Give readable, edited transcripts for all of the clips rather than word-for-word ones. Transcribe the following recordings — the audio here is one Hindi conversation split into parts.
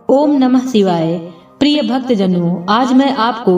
ओम नमः शिवाय। प्रिय भक्तजनों, आज मैं आपको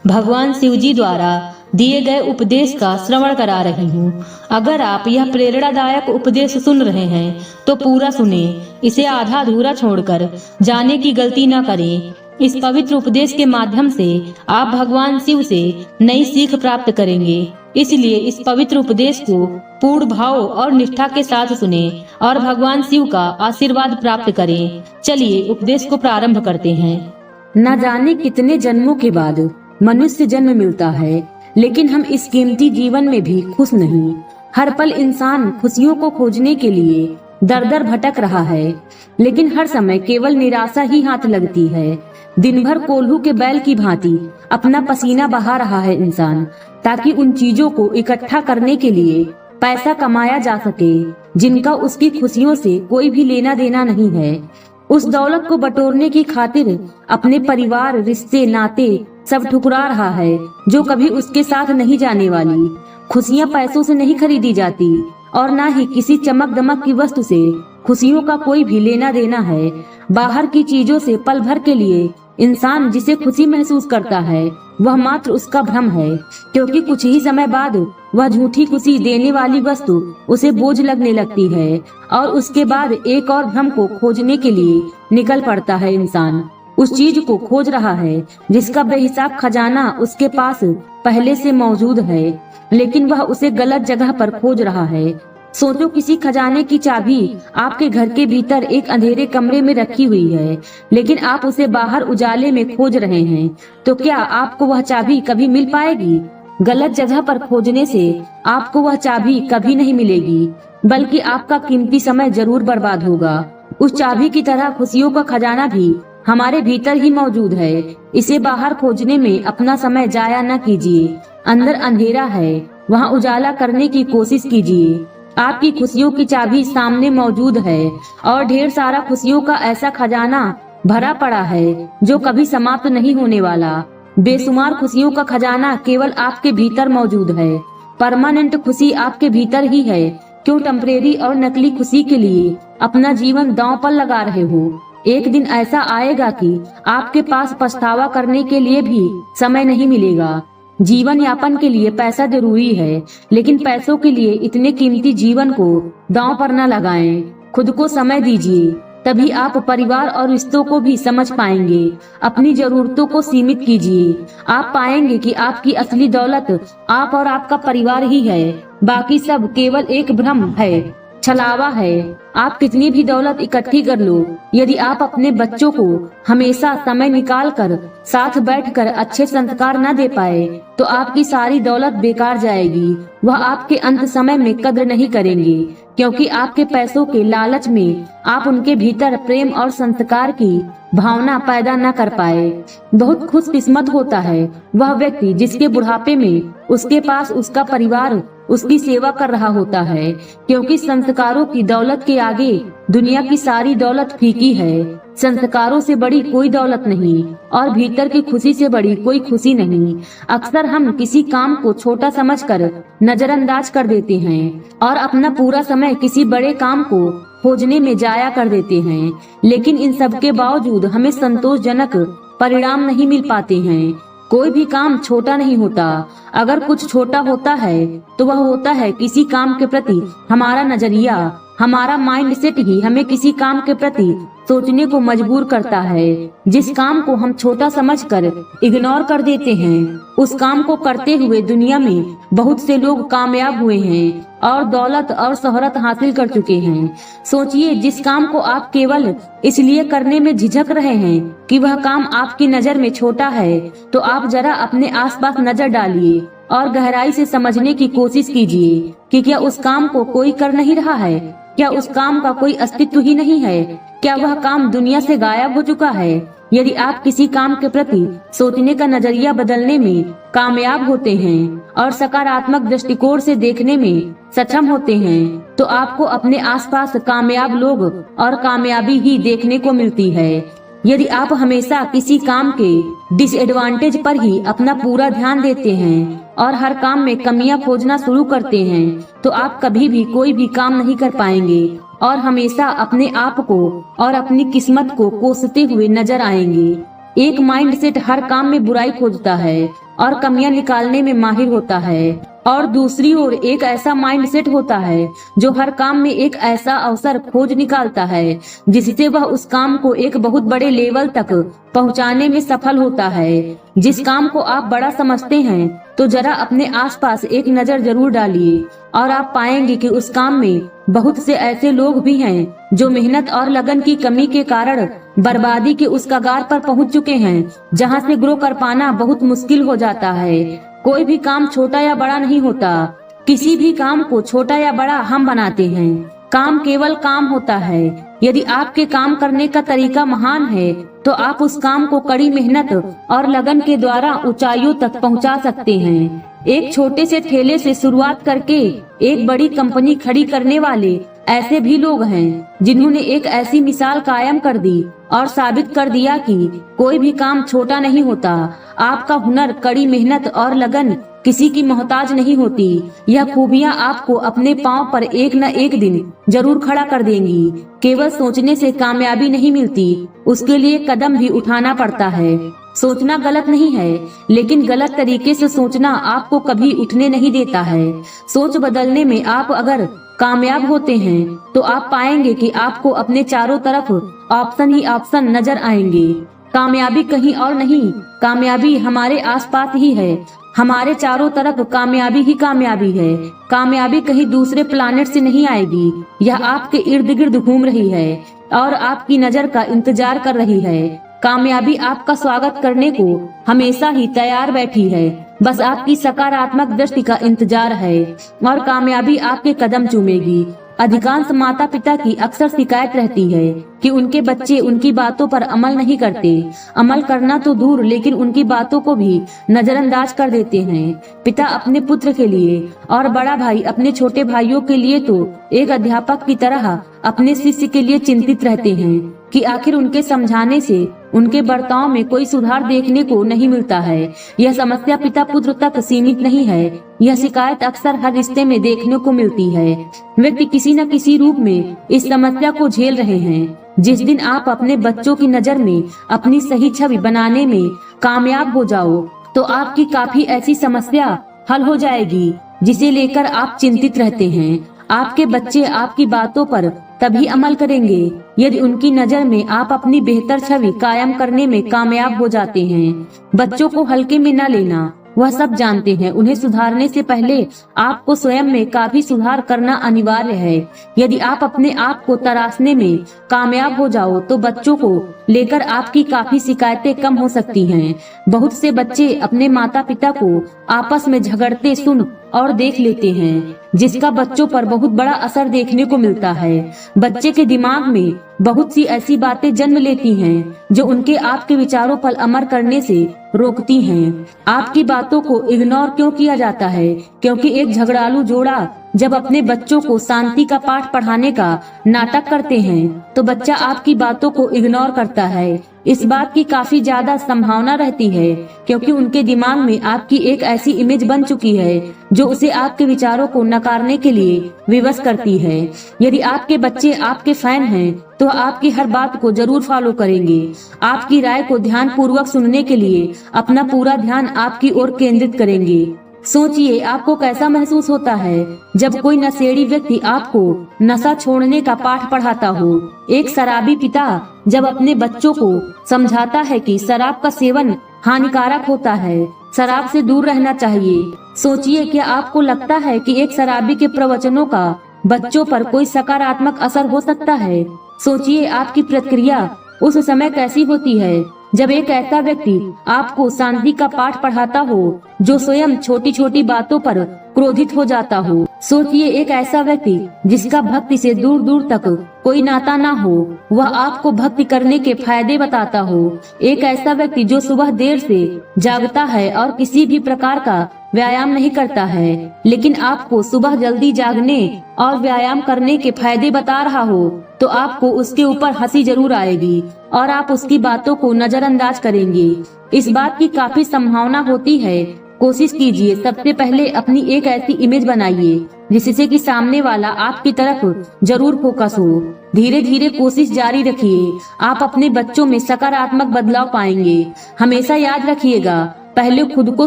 भगवान शिव जी द्वारा दिए गए उपदेश का श्रवण करा रही हूँ। अगर आप यह प्रेरणादायक उपदेश सुन रहे हैं तो पूरा सुने, इसे आधा अधूरा छोड़कर जाने की गलती न करें। इस पवित्र उपदेश के माध्यम से आप भगवान शिव से नई सीख प्राप्त करेंगे। इसलिए इस पवित्र उपदेश को पूर्ण भाव और निष्ठा के साथ सुने और भगवान शिव का आशीर्वाद प्राप्त करें। चलिए उपदेश को प्रारंभ करते हैं। न जाने कितने जन्मों के बाद मनुष्य जन्म मिलता है, लेकिन हम इस कीमती जीवन में भी खुश नहीं। हर पल इंसान खुशियों को खोजने के लिए दर दर भटक रहा है, लेकिन हर समय केवल निराशा ही हाथ लगती है। दिन भर कोल्हू के बैल की भांति अपना पसीना बहा रहा है इंसान, ताकि उन चीजों को इकट्ठा करने के लिए पैसा कमाया जा सके जिनका उसकी खुशियों से कोई भी लेना देना नहीं है। उस दौलत को बटोरने की खातिर अपने परिवार, रिश्ते, नाते सब ठुकरा रहा है जो कभी उसके साथ नहीं जाने वाली। खुशियाँ पैसों से नहीं खरीदी जाती और ना ही किसी चमक दमक की वस्तु से खुशियों का कोई भी लेना देना है। बाहर की चीजों से पल भर के लिए इंसान जिसे खुशी महसूस करता है वह मात्र उसका भ्रम है, क्योंकि कुछ ही समय बाद वह झूठी खुशी देने वाली वस्तु उसे बोझ लगने लगती है और उसके बाद एक और भ्रम को खोजने के लिए निकल पड़ता है। इंसान उस चीज को खोज रहा है जिसका बेहिसाब खजाना उसके पास पहले से मौजूद है, लेकिन वह उसे गलत जगह पर खोज रहा है। सोचो, किसी खजाने की चाबी आपके घर के भीतर एक अंधेरे कमरे में रखी हुई है, लेकिन आप उसे बाहर उजाले में खोज रहे हैं, तो क्या आपको वह चाबी कभी मिल पाएगी? गलत जगह पर खोजने से आपको वह चाबी कभी नहीं मिलेगी, बल्कि आपका कीमती समय जरूर बर्बाद होगा। उस चाबी की तरह खुशियों का खजाना भी हमारे भीतर ही मौजूद है। इसे बाहर खोजने में अपना समय जाया न कीजिए। अंदर अंधेरा है, वहाँ उजाला करने की कोशिश कीजिए। आपकी खुशियों की चाबी सामने मौजूद है और ढेर सारा खुशियों का ऐसा खजाना भरा पड़ा है जो कभी समाप्त नहीं होने वाला। बेशुमार खुशियों का खजाना केवल आपके भीतर मौजूद है। परमानेंट खुशी आपके भीतर ही है। क्यों टेम्परेरी और नकली खुशी के लिए अपना जीवन दांव पर लगा रहे हो? एक दिन ऐसा आएगा कि आपके पास पछतावा करने के लिए भी समय नहीं मिलेगा। जीवन यापन के लिए पैसा जरूरी है, लेकिन पैसों के लिए इतने कीमती जीवन को दांव पर न लगाएं। खुद को समय दीजिए, तभी आप परिवार और रिश्तों को भी समझ पाएंगे। अपनी जरूरतों को सीमित कीजिए। आप पाएंगे कि आपकी असली दौलत आप और आपका परिवार ही है। बाकी सब केवल एक भ्रम है, छलावा है। आप कितनी भी दौलत इकट्ठी कर लो, यदि आप अपने बच्चों को हमेशा समय निकाल कर साथ बैठकर अच्छे संस्कार न दे पाए तो आपकी सारी दौलत बेकार जाएगी। वह आपके अंत समय में कद्र नहीं करेंगे, क्योंकि आपके पैसों के लालच में आप उनके भीतर प्रेम और संस्कार की भावना पैदा न कर पाए। बहुत खुशकिस्मत होता है वह व्यक्ति जिसके बुढ़ापे में उसके पास उसका परिवार उसकी सेवा कर रहा होता है, क्योंकि संस्कारों की दौलत के आगे दुनिया की सारी दौलत फीकी है। संस्कारों से बड़ी कोई दौलत नहीं और भीतर की खुशी से बड़ी कोई खुशी नहीं। अक्सर हम किसी काम को छोटा समझकर नजरअंदाज कर देते हैं और अपना पूरा समय किसी बड़े काम को खोजने में जाया कर देते हैं, लेकिन इन सब के बावजूद हमें संतोषजनक परिणाम नहीं मिल पाते हैं। कोई भी काम छोटा नहीं होता। अगर कुछ छोटा होता है तो वह होता है किसी काम के प्रति हमारा नजरिया। हमारा माइंडसेट ही हमें किसी काम के प्रति सोचने को मजबूर करता है। जिस काम को हम छोटा समझकर इग्नोर कर देते हैं, उस काम को करते हुए दुनिया में बहुत से लोग कामयाब हुए हैं और दौलत और शोहरत हासिल कर चुके हैं। सोचिए, जिस काम को आप केवल इसलिए करने में झिझक रहे हैं कि वह काम आपकी नजर में छोटा है, तो आप जरा अपने आसपास नजर डालिए और गहराई से समझने की कोशिश कीजिए कि क्या उस काम को कोई कर नहीं रहा है? क्या उस काम का कोई अस्तित्व ही नहीं है? क्या वह काम दुनिया से गायब हो चुका है? यदि आप किसी काम के प्रति सोचने का नजरिया बदलने में कामयाब होते हैं और सकारात्मक दृष्टिकोण से देखने में सक्षम होते हैं, तो आपको अपने आसपास कामयाब लोग और कामयाबी ही देखने को मिलती है। यदि आप हमेशा किसी काम के डिसएडवांटेज पर ही अपना पूरा ध्यान देते हैं और हर काम में कमियां खोजना शुरू करते हैं, तो आप कभी भी कोई भी काम नहीं कर पाएंगे और हमेशा अपने आप को और अपनी किस्मत को कोसते हुए नजर आएंगे। एक माइंडसेट हर काम में बुराई खोजता है और कमियां निकालने में माहिर होता है, और दूसरी ओर एक ऐसा माइंडसेट होता है जो हर काम में एक ऐसा अवसर खोज निकालता है जिससे वह उस काम को एक बहुत बड़े लेवल तक पहुंचाने में सफल होता है। जिस काम को आप बड़ा समझते हैं तो जरा अपने आसपास एक नजर जरूर डालिए और आप पाएंगे कि उस काम में बहुत से ऐसे लोग भी हैं जो मेहनत और लगन की कमी के कारण बर्बादी के उस कगार पर पहुंच चुके हैं जहां से ग्रो कर पाना बहुत मुश्किल हो जाता है। कोई भी काम छोटा या बड़ा नहीं होता, किसी भी काम को छोटा या बड़ा हम बनाते हैं। काम केवल काम होता है। यदि आपके काम करने का तरीका महान है तो आप उस काम को कड़ी मेहनत और लगन के द्वारा ऊंचाइयों तक पहुंचा सकते हैं। एक छोटे से ठेले से शुरुआत करके एक बड़ी कंपनी खड़ी करने वाले ऐसे भी लोग हैं जिन्होंने एक ऐसी मिसाल कायम कर दी और साबित कर दिया कि कोई भी काम छोटा नहीं होता। आपका हुनर, कड़ी मेहनत और लगन किसी की मोहताज नहीं होती। यह खूबियां आपको अपने पांव पर एक न एक दिन जरूर खड़ा कर देंगी। केवल सोचने से कामयाबी नहीं मिलती, उसके लिए कदम भी उठाना पड़ता है। सोचना गलत नहीं है, लेकिन गलत तरीके से सोचना आपको कभी उठने नहीं देता है। सोच बदलने में आप अगर कामयाब होते हैं तो आप पाएंगे कि आपको अपने चारों तरफ ऑप्शन ही ऑप्शन नजर आएंगे। कामयाबी कहीं और नहीं, कामयाबी हमारे आसपास ही है। हमारे चारों तरफ कामयाबी ही कामयाबी है। कामयाबी कहीं दूसरे प्लानेट से नहीं आएगी, यह आपके इर्द गिर्द घूम रही है और आपकी नजर का इंतजार कर रही है। कामयाबी आपका स्वागत करने को हमेशा ही तैयार बैठी है, बस आपकी सकारात्मक दृष्टि का इंतजार है और कामयाबी आपके कदम चूमेगी। अधिकांश माता पिता की अक्सर शिकायत रहती है कि उनके बच्चे उनकी बातों पर अमल नहीं करते। अमल करना तो दूर, लेकिन उनकी बातों को भी नजरअंदाज कर देते हैं। पिता अपने पुत्र के लिए और बड़ा भाई अपने छोटे भाइयों के लिए तो एक अध्यापक की तरह अपने शिष्य के लिए चिंतित रहते हैं कि आखिर उनके समझाने से उनके बर्ताव में कोई सुधार देखने को नहीं मिलता है। यह समस्या पिता पुत्र तक सीमित नहीं है, यह शिकायत अक्सर हर रिश्ते में देखने को मिलती है। व्यक्ति किसी न किसी रूप में इस समस्या को झेल रहे हैं। जिस दिन आप अपने बच्चों की नजर में अपनी सही छवि बनाने में कामयाब हो जाओ तो आपकी काफी ऐसी समस्या हल हो जाएगी जिसे लेकर आप चिंतित रहते हैं। आपके बच्चे आपकी बातों पर तभी अमल करेंगे यदि उनकी नजर में आप अपनी बेहतर छवि कायम करने में कामयाब हो जाते हैं। बच्चों को हल्के में न लेना, वह सब जानते हैं। उन्हें सुधारने से पहले आपको स्वयं में काफी सुधार करना अनिवार्य है। यदि आप अपने आप को तराशने में कामयाब हो जाओ तो बच्चों को लेकर आपकी काफी शिकायतें कम हो सकती हैं। बहुत से बच्चे अपने माता पिता को आपस में झगड़ते सुन और देख लेते हैं, जिसका बच्चों पर बहुत बड़ा असर देखने को मिलता है। बच्चे के दिमाग में बहुत सी ऐसी बातें जन्म लेती हैं जो उनके आपके विचारों पर अमल करने से रोकती हैं। आपकी बातों को इग्नोर क्यों किया जाता है? क्योंकि एक झगड़ालू जोड़ा जब अपने बच्चों को शांति का पाठ पढ़ाने का नाटक करते हैं तो बच्चा आपकी बातों को इग्नोर करता है। इस बात की काफी ज्यादा संभावना रहती है क्योंकि उनके दिमाग में आपकी एक ऐसी इमेज बन चुकी है जो उसे आपके विचारों को नकारने के लिए विवश करती है। यदि आपके बच्चे आपके फैन हैं तो आपकी हर बात को जरूर फॉलो करेंगे। आपकी राय को ध्यान पूर्वक सुनने के लिए अपना पूरा ध्यान आपकी ओर केंद्रित करेंगे। सोचिए आपको कैसा महसूस होता है जब कोई नशेड़ी व्यक्ति आपको नशा छोड़ने का पाठ पढ़ाता हो। एक शराबी पिता जब अपने बच्चों को समझाता है कि शराब का सेवन हानिकारक होता है, शराब से दूर रहना चाहिए। सोचिए क्या आपको लगता है कि एक शराबी के प्रवचनों का बच्चों पर कोई सकारात्मक असर हो सकता है? सोचिए आपकी प्रतिक्रिया उस समय कैसी होती है जब एक ऐसा व्यक्ति आपको शांति का पाठ पढ़ाता हो जो स्वयं छोटी छोटी बातों पर क्रोधित हो जाता हो। सोचिए एक ऐसा व्यक्ति जिसका भक्ति से दूर दूर तक कोई नाता ना हो, वह आपको भक्ति करने के फायदे बताता हो। एक ऐसा व्यक्ति जो सुबह देर से जागता है और किसी भी प्रकार का व्यायाम नहीं करता है, लेकिन आपको सुबह जल्दी जागने और व्यायाम करने के फायदे बता रहा हो, तो आपको उसके ऊपर हंसी जरूर आएगी और आप उसकी बातों को नजरअंदाज करेंगे। इस बात की काफी संभावना होती है। कोशिश कीजिए, सबसे पहले अपनी एक ऐसी इमेज बनाइए जिससे कि सामने वाला आपकी तरफ जरूर फोकस हो। धीरे धीरे कोशिश जारी रखिए, आप अपने बच्चों में सकारात्मक बदलाव पाएंगे। हमेशा याद रखिएगा, पहले खुद को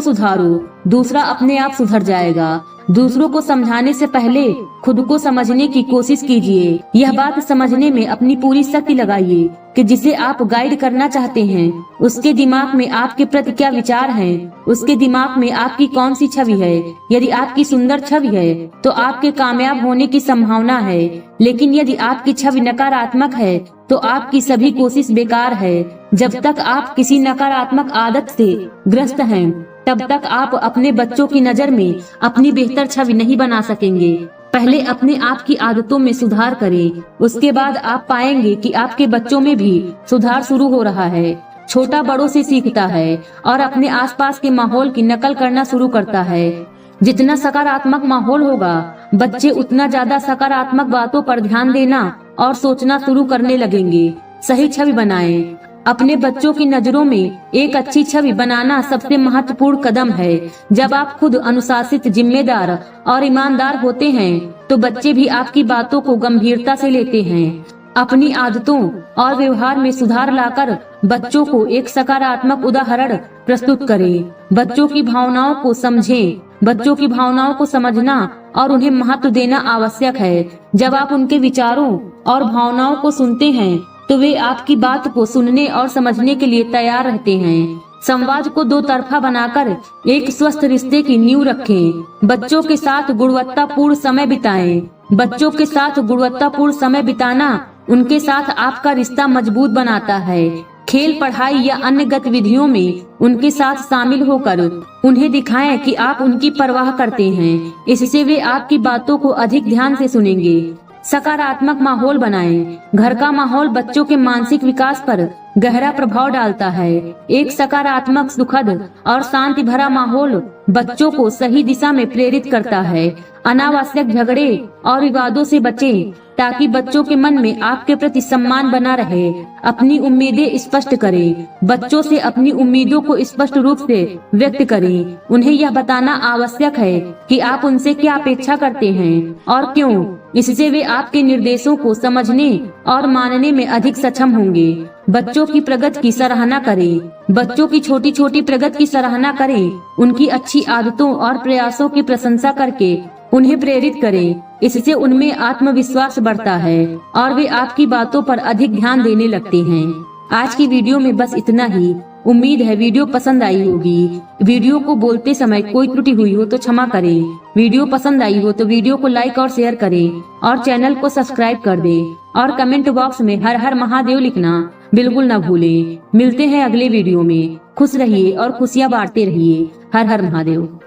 सुधारो, दूसरा अपने आप सुधर जाएगा। दूसरों को समझाने से पहले खुद को समझने की कोशिश कीजिए। यह बात समझने में अपनी पूरी शक्ति लगाइए कि जिसे आप गाइड करना चाहते हैं उसके दिमाग में आपके प्रति क्या विचार हैं, उसके दिमाग में आपकी कौन सी छवि है। यदि आपकी सुंदर छवि है तो आपके कामयाब होने की संभावना है, लेकिन यदि आपकी छवि नकारात्मक है तो आपकी सभी कोशिश बेकार है। जब तक आप किसी नकारात्मक आदत से ग्रस्त हैं, तब तक आप अपने बच्चों की नजर में अपनी बेहतर छवि नहीं बना सकेंगे। पहले अपने आप की आदतों में सुधार करें, उसके बाद आप पाएंगे कि आपके बच्चों में भी सुधार शुरू हो रहा है। छोटा बड़ों से सीखता है और अपने आसपास के माहौल की नकल करना शुरू करता है। जितना सकारात्मक माहौल होगा, बच्चे उतना ज्यादा सकारात्मक बातों पर ध्यान देना और सोचना शुरू करने लगेंगे। सही छवि बनाएं। अपने बच्चों की नजरों में एक अच्छी छवि बनाना सबसे महत्वपूर्ण कदम है। जब आप खुद अनुशासित, जिम्मेदार और ईमानदार होते हैं तो बच्चे भी आपकी बातों को गंभीरता से लेते हैं। अपनी आदतों और व्यवहार में सुधार लाकर बच्चों को एक सकारात्मक उदाहरण प्रस्तुत करें। बच्चों की भावनाओं को समझें। बच्चों की भावनाओं को समझना और उन्हें महत्व देना आवश्यक है। जब आप उनके विचारों और भावनाओं को सुनते हैं तो वे आपकी बात को सुनने और समझने के लिए तैयार रहते हैं। संवाद को दो तरफा बनाकर एक स्वस्थ रिश्ते की नींव रखें। बच्चों के साथ गुणवत्तापूर्ण समय बिताएं। बच्चों के साथ गुणवत्तापूर्ण समय बिताना उनके साथ आपका रिश्ता मजबूत बनाता है। खेल, पढ़ाई या अन्य गतिविधियों में उनके साथ शामिल होकर उन्हें दिखाएं कि आप उनकी परवाह करते हैं। इससे वे आपकी बातों को अधिक ध्यान से सुनेंगे। सकारात्मक माहौल बनाएं। घर का माहौल बच्चों के मानसिक विकास पर गहरा प्रभाव डालता है। एक सकारात्मक, सुखद और शांति भरा माहौल बच्चों को सही दिशा में प्रेरित करता है। अनावश्यक झगड़े और विवादों से बचें ताकि बच्चों के मन में आपके प्रति सम्मान बना रहे। अपनी उम्मीदें स्पष्ट करें। बच्चों से अपनी उम्मीदों को स्पष्ट रूप से व्यक्त करें। उन्हें यह बताना आवश्यक है कि आप उनसे क्या अपेक्षा करते हैं और क्यों। इससे वे आपके निर्देशों को समझने और मानने में अधिक सक्षम होंगे। बच्चों की प्रगति की सराहना करें। बच्चों की छोटी छोटी प्रगति की सराहना करें। उनकी अच्छी आदतों और प्रयासों की प्रशंसा करके उन्हें प्रेरित करें। इससे उनमें आत्मविश्वास बढ़ता है और वे आपकी बातों पर अधिक ध्यान देने लगते हैं। आज की वीडियो में बस इतना ही। उम्मीद है वीडियो पसंद आई होगी। वीडियो को बोलते समय कोई त्रुटि हुई हो तो क्षमा करें। वीडियो पसंद आई हो तो वीडियो को लाइक और शेयर करें और चैनल को सब्सक्राइब कर दें और कमेंट बॉक्स में हर हर महादेव लिखना बिल्कुल न भूलें। मिलते हैं अगले वीडियो में। खुश रहिए और खुशियाँ बांटते रहिए। हर हर महादेव।